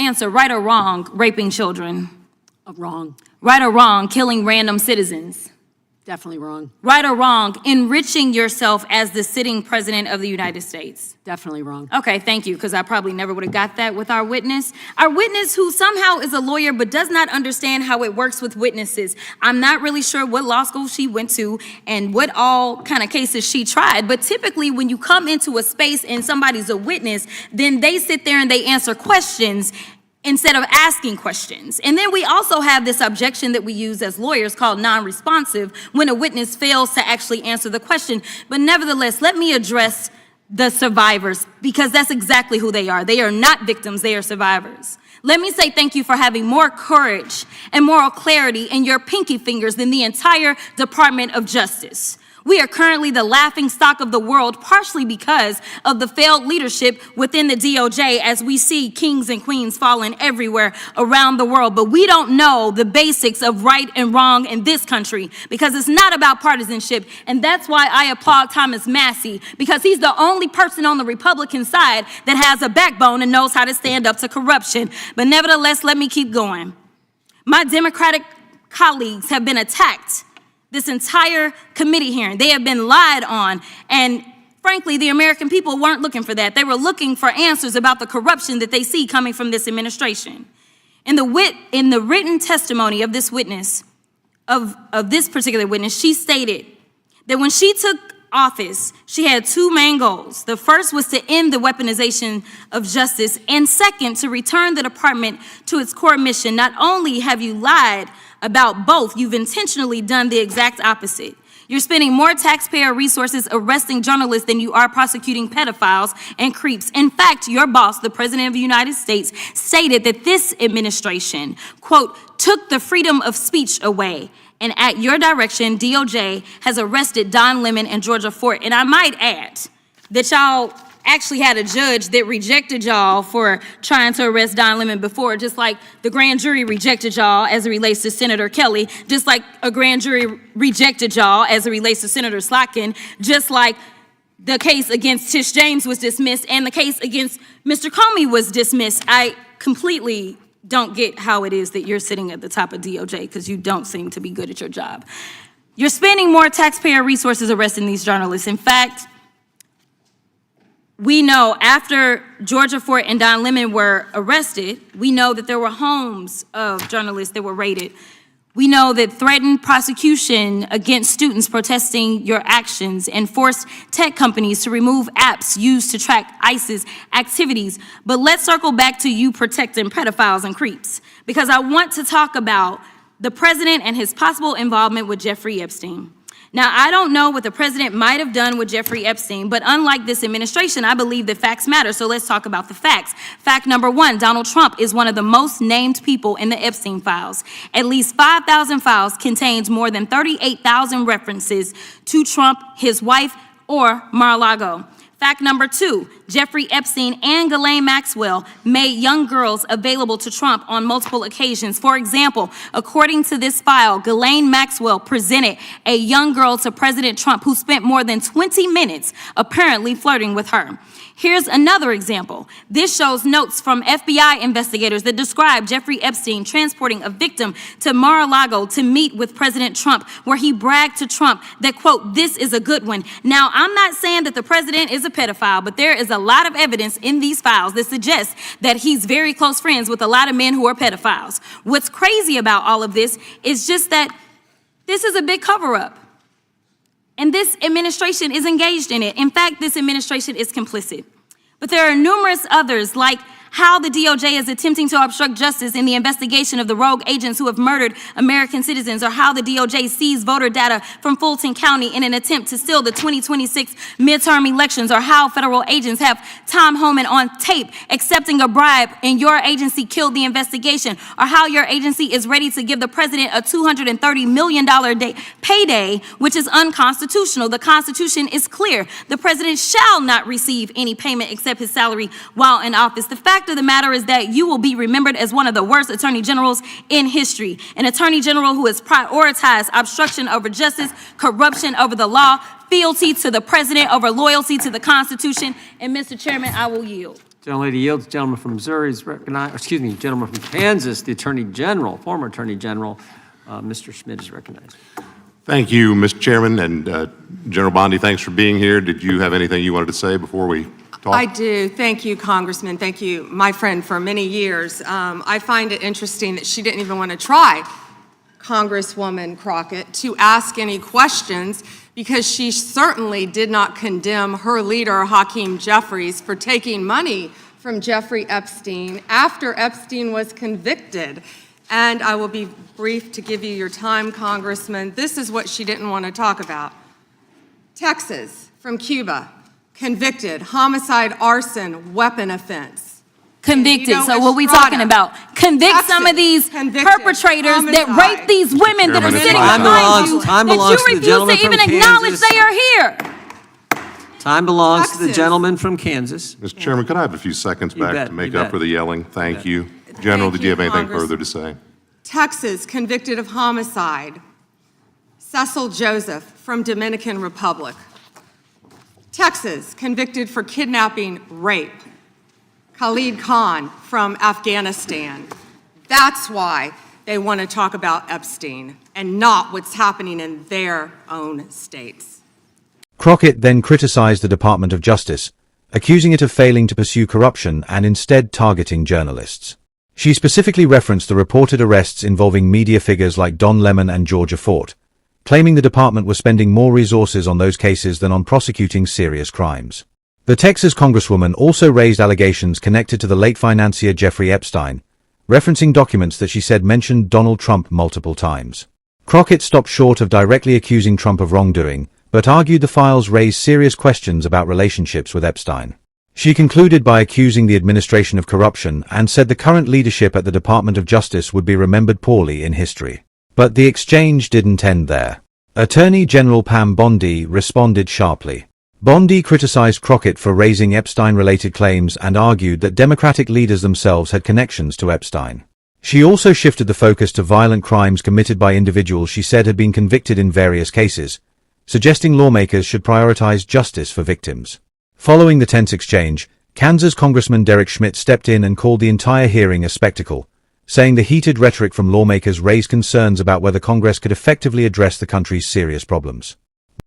answer, right or wrong, raping children? Wrong. Right or wrong, killing random citizens? Definitely wrong. Right or wrong, enriching yourself as the sitting president of the United States? Definitely wrong. Okay, thank you, because I probably never would have got that with our witness. Our witness who somehow is a lawyer but does not understand how it works with witnesses. I'm not really sure what law school she went to and what all kind of cases she tried, but typically when you come into a space and somebody's a witness, then they sit there and they answer questions instead of asking questions. And then we also have this objection that we use as lawyers called non-responsive when a witness fails to actually answer the question. But nevertheless, let me address the survivors, because that's exactly who they are. They are not victims, they are survivors. Let me say thank you for having more courage and moral clarity in your pinky fingers than the entire Department of Justice. We are currently the laughing stock of the world, partially because of the failed leadership within the DOJ, as we see kings and queens falling everywhere around the world. But we don't know the basics of right and wrong in this country, because it's not about partisanship. And that's why I applaud Thomas Massie, because he's the only person on the Republican side that has a backbone and knows how to stand up to corruption. But nevertheless, let me keep going. My Democratic colleagues have been attacked this entire committee hearing. They have been lied on, and frankly, the American people weren't looking for that. They were looking for answers about the corruption that they see coming from this administration. In the written testimony of this witness, of this particular witness, she stated that when she took office, she had two main goals. The first was to end the weaponization of justice, and second, to return the department to its core mission. Not only have you lied about both, you've intentionally done the exact opposite. You're spending more taxpayer resources arresting journalists than you are prosecuting pedophiles and creeps. In fact, your boss, the President of the United States, stated that this administration, quote, took the freedom of speech away. And at your direction, DOJ has arrested Don Lemon and Georgia Fort. And I might add that y'all actually had a judge that rejected y'all for trying to arrest Don Lemon before, just like the grand jury rejected y'all as it relates to Senator Kelly, just like a grand jury rejected y'all as it relates to Senator Slotkin, just like the case against Tish James was dismissed and the case against Mr. Comey was dismissed. I completely don't get how it is that you're sitting at the top of DOJ, because you don't seem to be good at your job. You're spending more taxpayer resources arresting these journalists. In fact, we know after Georgia Fort and Don Lemon were arrested, we know that there were homes of journalists that were raided. We know that threatened prosecution against students protesting your actions and forced tech companies to remove apps used to track ISIS activities. But let's circle back to you protecting pedophiles and creeps, because I want to talk about the president and his possible involvement with Jeffrey Epstein. Now, I don't know what the president might have done with Jeffrey Epstein, but unlike this administration, I believe that facts matter, so let's talk about the facts. Fact number one, Donald Trump is one of the most named people in the Epstein files. At least 5,000 files contains more than 38,000 references to Trump, his wife, or Mar-a-Lago. Fact number two, Jeffrey Epstein and Ghislaine Maxwell made young girls available to Trump on multiple occasions. For example, according to this file, Ghislaine Maxwell presented a young girl to President Trump who spent more than 20 minutes apparently flirting with her. Here's another example. This shows notes from FBI investigators that describe Jeffrey Epstein transporting a victim to Mar-a-Lago to meet with President Trump, where he bragged to Trump that, quote, this is a good one. Now, I'm not saying that the president is a pedophile, but there is a lot of evidence in these files that suggests that he's very close friends with a lot of men who are pedophiles. What's crazy about all of this is just that this is a big cover-up. And this administration is engaged in it. In fact, this administration is complicit. But there are numerous others, like how the DOJ is attempting to obstruct justice in the investigation of the rogue agents who have murdered American citizens, or how the DOJ seized voter data from Fulton County in an attempt to steal the 2026 midterm elections, or how federal agents have Tom Homan on tape accepting a bribe and your agency killed the investigation, or how your agency is ready to give the president a $230 million payday, which is unconstitutional. The Constitution is clear. The president shall not receive any payment except his salary while in office. The fact of the matter is that you will be remembered as one of the worst attorney generals in history. An attorney general who has prioritized obstruction over justice, corruption over the law, fealty to the president over loyalty to the Constitution. And Mr. Chairman, I will yield. Gentlelady yields. Gentleman from Missouri is recognized. Excuse me, gentleman from Kansas, the Attorney General, former Attorney General, Mr. Schmidt is recognized. Thank you, Mr. Chairman, and General Bondi, thanks for being here. Did you have anything you wanted to say before we talk? I do. Thank you, Congressman. Thank you, my friend, for many years. I find it interesting that she didn't even want to try, Congresswoman Crockett, to ask any questions because she certainly did not condemn her leader, Hakeem Jeffries, for taking money from Jeffrey Epstein after Epstein was convicted. And I will be brief to give you your time, Congressman. This is what she didn't want to talk about. Texas, from Cuba, convicted, homicide, arson, weapon offense. Convicted. So what we talking about? Convict some of these perpetrators that rape these women that are sitting behind you that you refuse to even acknowledge they are here. Time belongs to the gentleman from Kansas. Mr. Chairman, could I have a few seconds back to make up for the yelling? Thank you. General, did you have anything further to say? Texas, convicted of homicide. Cecil Joseph from Dominican Republic. Texas, convicted for kidnapping, rape. Khalid Khan from Afghanistan. That's why they want to talk about Epstein and not what's happening in their own states. Crockett then criticized the Department of Justice, accusing it of failing to pursue corruption and instead targeting journalists. She specifically referenced the reported arrests involving media figures like Don Lemon and Georgia Fort, claiming the department was spending more resources on those cases than on prosecuting serious crimes. The Texas Congresswoman also raised allegations connected to the late financier Jeffrey Epstein, referencing documents that she said mentioned Donald Trump multiple times. Crockett stopped short of directly accusing Trump of wrongdoing, but argued the files raised serious questions about relationships with Epstein. She concluded by accusing the administration of corruption and said the current leadership at the Department of Justice would be remembered poorly in history. But the exchange didn't end there. Attorney General Pam Bondi responded sharply. Bondi criticized Crockett for raising Epstein-related claims and argued that Democratic leaders themselves had connections to Epstein. She also shifted the focus to violent crimes committed by individuals she said had been convicted in various cases, suggesting lawmakers should prioritize justice for victims. Following the tense exchange, Kansas Congressman Derek Schmidt stepped in and called the entire hearing a spectacle, saying the heated rhetoric from lawmakers raised concerns about whether Congress could effectively address the country's serious problems.